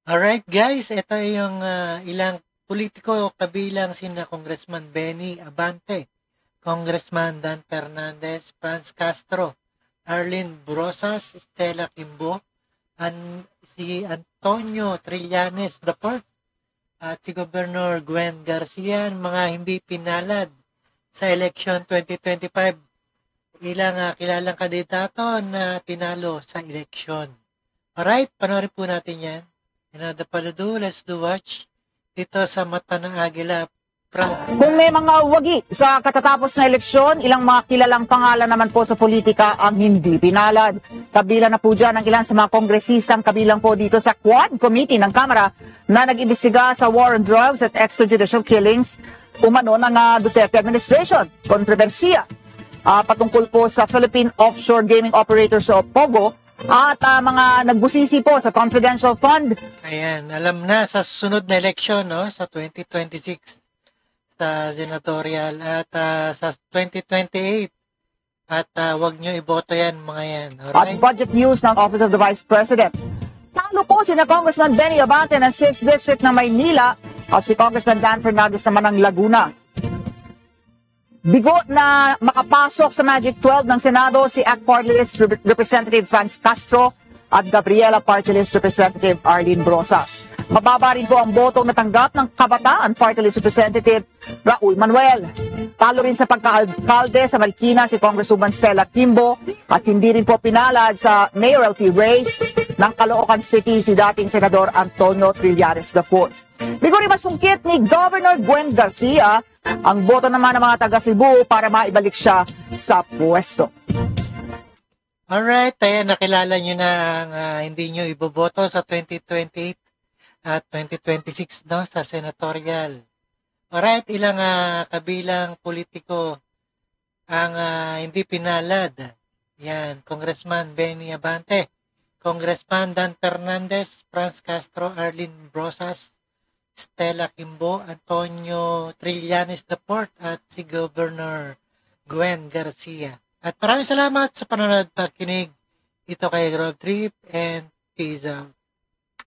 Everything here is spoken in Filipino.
Alright guys, ito yung ilang politiko kabilang sina Congressman Benny Abante, Congressman Dan Fernandez, Franz Castro, Arlene Brosas, Stella Kimbo, si Antonio Trillanes IV, at si Governor Gwen Garcia, mga hindi pinalad sa election 2025. Ilang kilalang kandidato na tinalo sa eleksyon. Alright, panoorin po natin yan. Without further ado, let's do watch dito sa Mata ng Agila. Kung may mga wagi sa katatapos na eleksyon, ilang mga kilalang pangalan naman po sa politika ang hindi pinalad. Kabilang na po dyan ang ilan sa mga kongresistang kabilang po dito sa Quad Committee ng Kamara na nag-imbestiga sa war on drugs at extrajudicial killings umano ng Duterte administration. Kontrobersiya patungkol po sa Philippine Offshore Gaming Operators o POGO at mga nagbusisi po sa confidential fund. Ayan, alam na sa sunod na eleksyon, no, sa 2026 sa senatorial at sa 2028. At wag nyo iboto yan, mga yan. Alright? At budget news ng Office of the Vice President. Talo po sina Congressman Benny Abante ng 6th District ng Maynila at si Congressman Dan Fernandez naman ng Laguna. Bigo na makapasok sa Magic 12 ng Senado si ACT Party List Representative Franz Castro at Gabriela Party List Representative Arlene Brosas. Mababa rin po ang botong natanggap ng Kabataan Party List Representative Raul Manuel. Talo rin sa pagkaalkalde sa Marikina si Congresswoman Stella Kimbo at hindi rin po pinalad sa mayoralty race ng Caloocan City si dating Senador Antonio Trillanes IV. Bigo rin masungkit ni Governor Gwen Garcia ang boto naman ng mga taga Cebu para maibalik siya sa pwesto. Alright, ayan, nakilala nyo na ang hindi nyo iboboto sa 2028 at 2026, no, sa senatorial. Alright, ilang kabilang politiko ang hindi pinalad. Yan, Congressman Benny Abante, Congressman Dan Fernandez, Franz Castro, Arlene Brosas, Stella Kimbo, Antonio Trillanes IV at si Governor Gwen Garcia. At maraming salamat sa panonood, pakikinig. Ito kay Rob Trip and peace out.